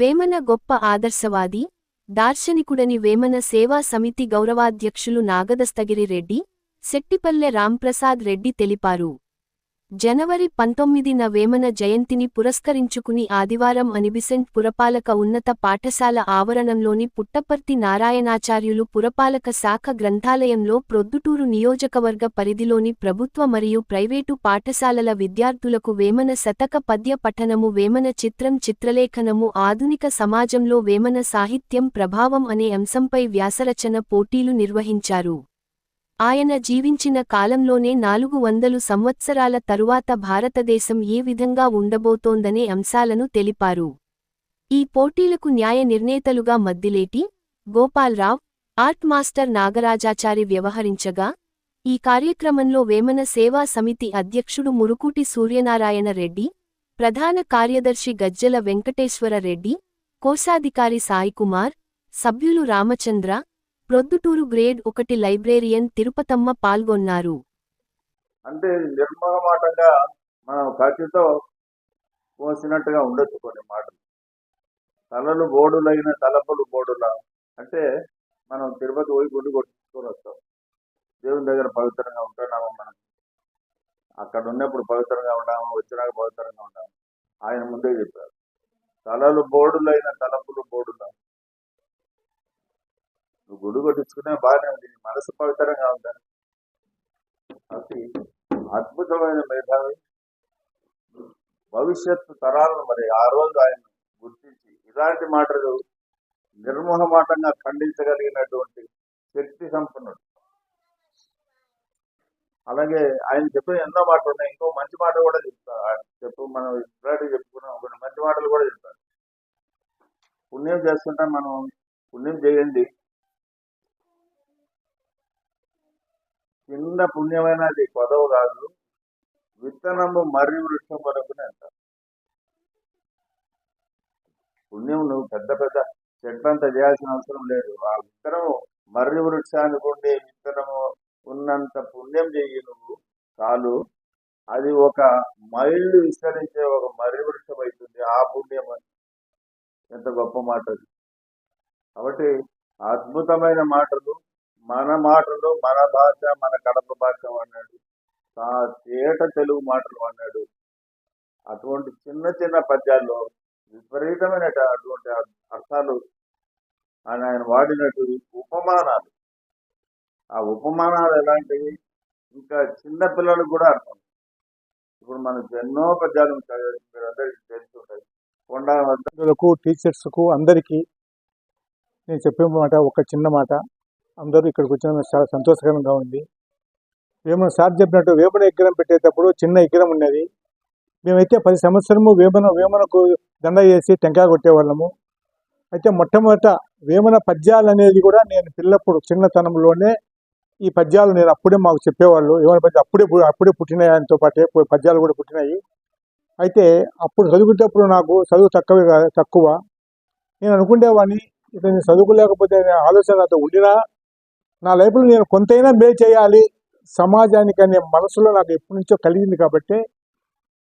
వేమన గొప్ప ఆదర్శవాది, దార్శనికుడని వేమన సేవా సమితి గౌరవాధ్యక్షులు నాగదస్తగిరి రెడ్డి, శెట్టిపల్లె రాంప్రసాద్ రెడ్డి తెలిపారు. జనవరి 19న వేమన జయంతిని పురస్కరించుకుని ఆదివారం అనిబిసెంట్ పురపాలక ఉన్నత పాఠశాల ఆవరణంలోని పుట్టపర్తి నారాయణాచార్యులు పురపాలక శాఖ గ్రంథాలయంలో ప్రొద్దుటూరు నియోజకవర్గ పరిధిలోని ప్రభుత్వ మరియు ప్రైవేటు పాఠశాలల విద్యార్థులకు వేమన శతక పద్య పఠనము, వేమన చిత్రం, చిత్రలేఖనము, ఆధునిక సమాజంలో వేమన సాహిత్యం ప్రభావం అనే అంశంపై వ్యాసరచన పోటీలు నిర్వహించారు. ఆయన జీవించిన కాలంలోనే 400 సంవత్సరాల తరువాత భారతదేశం ఏ విధంగా ఉండబోతోందనే అంశాలను తెలిపారు. ఈ పోటీలకు న్యాయ నిర్ణేతలుగా మద్దిలేటి గోపాల్రావ్, ఆర్ట్ మాస్టర్ నాగరాజాచారి వ్యవహరించగా, ఈ కార్యక్రమంలో వేమన సేవా సమితి అధ్యక్షుడు మురుకూటి సూర్యనారాయణ రెడ్డి, ప్రధాన కార్యదర్శి గజ్జల వెంకటేశ్వర రెడ్డి, కోశాధికారి సాయికుమార్, సభ్యులు రామచంద్ర, ప్రొద్దుటూరు గ్రేడ్ 1 లైబ్రేరియన్ తిరుపతమ్మ పాల్గొన్నారు. అంటే నిర్మోహమాటంగా మనం కత్తితో కోసినట్టుగా ఉండొచ్చు కొన్ని మాటలు. తలలు బోడులైన తలపులు బోడుల అంటే మనం తిరుపతి పోయి గుడి కొట్టుకొని వస్తాం. దేవుని దగ్గర పవిత్రంగా ఉంటున్నాము, మనం అక్కడ ఉన్నప్పుడు పవిత్రంగా ఉన్నాము, వచ్చినాక పవిత్రంగా ఉన్నాము. ఆయన ముందే చెప్పారు, తలలు బోడులైన తలపులు బోడుల. నువ్వు గుడి కొట్టించుకునే బాగానే ఉంది, మనసు పవిత్రంగా ఉందా? అది అద్భుతమైన మేధావి. భవిష్యత్తు తరాలను మరి ఆ రోజు ఆయన గుర్తించి ఇలాంటి మాటలు నిర్మోహమాటంగా ఖండించగలిగినటువంటి శక్తి సంపన్నుడు. అలాగే ఆయన చెప్పిన ఎన్నో మాటలు ఉన్నాయి. ఇంకో మంచి మాట కూడా చెప్తారు. మనం ఇట్లాంటి చెప్పుకున్నాం, కొన్ని మంచి మాటలు కూడా చెప్తారు. పుణ్యం చేస్తుంటే మనం పుణ్యం చేయండి, చిన్న పుణ్యమైనది కొదవ కాదు, విత్తనము మర్రి వృక్షం వరకునే అంటారు. పుణ్యం నువ్వు పెద్ద పెద్ద చెట్లంతా చేయాల్సిన అవసరం లేదు. ఆ విత్తనము మర్రి వృక్షానికి ఉండే విత్తనము ఉన్నంత పుణ్యం చెయ్యి నువ్వు చాలు. అది ఒక మైళ్ళు విస్తరించే ఒక మర్రి వృక్షం అవుతుంది. ఆ పుణ్యం ఎంత గొప్ప మాట అది. కాబట్టి అద్భుతమైన మాటలు, మన మాటలు, మన భాష, మన కడప భాష అన్నాడు, తేట తెలుగు మాటలు అన్నాడు. అటువంటి చిన్న చిన్న పద్యాల్లో విపరీతమైన అటువంటి అర్థాలు ఆయన వాడినట్టు ఉపమానాలు. ఆ ఉపమానాలు ఎలాంటివి, ఇంకా చిన్న పిల్లలకు కూడా అర్థం. ఇప్పుడు మనకు ఎన్నో పద్యాలు అందరికీ తెలుసుంటాయి. కొండలకు, టీచర్స్కు, అందరికీ నేను చెప్పే మాట ఒక చిన్న మాట. అందరూ ఇక్కడికి వచ్చిన చాలా సంతోషకరంగా ఉంది. వేమన సార్ చెప్పినట్టు వేమన విగ్రహం పెట్టేటప్పుడు చిన్న విగ్రహం ఉన్నది. మేమైతే 10 సంవత్సరము వేమనకు దండ చేసి టెంకాయ కొట్టేవాళ్ళము. అయితే మొట్టమొదట వేమన పద్యాలు అనేది కూడా నేను పిల్లప్పుడు చిన్నతనంలోనే ఈ పద్యాలు నేను అప్పుడే మాకు చెప్పేవాళ్ళు. వేమన పద్యాలు అప్పుడే పుట్టినాయి, ఆయనతో పాటే పద్యాలు కూడా పుట్టినాయి. అయితే అప్పుడు చదువుకునేటప్పుడు నాకు చదువు తక్కువ. నేను అనుకునేవాడిని, ఇతను చదువుకోలేకపోతే ఆలోచన నాతో ఉండినా నా లైఫ్లో నేను కొంతైనా మేలు చేయాలి సమాజానికి అనే మనసులో నాకు ఎప్పటి నుంచో కలిగింది. కాబట్టి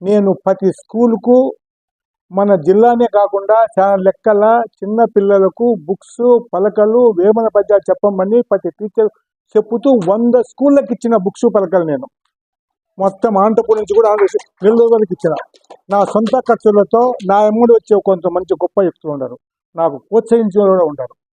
నేను ప్రతి స్కూల్కు, మన జిల్లానే కాకుండా చాలా లెక్కల చిన్న పిల్లలకు బుక్స్, పలకలు, వేమన పద్యాలు చెప్పమని ప్రతి టీచర్ చెప్పుతూ 100 స్కూళ్ళకి ఇచ్చిన బుక్స్, పలకలు నేను మొత్తం అనంతపురం నుంచి కూడా నెల్లూరు వరకు ఇచ్చిన. నా సొంత ఖర్చులతో నా అమ్మడి వచ్చే కొంత మంచి గొప్ప చెప్తూ ఉంటారు, నాకు ప్రోత్సహించిన కూడా ఉంటారు.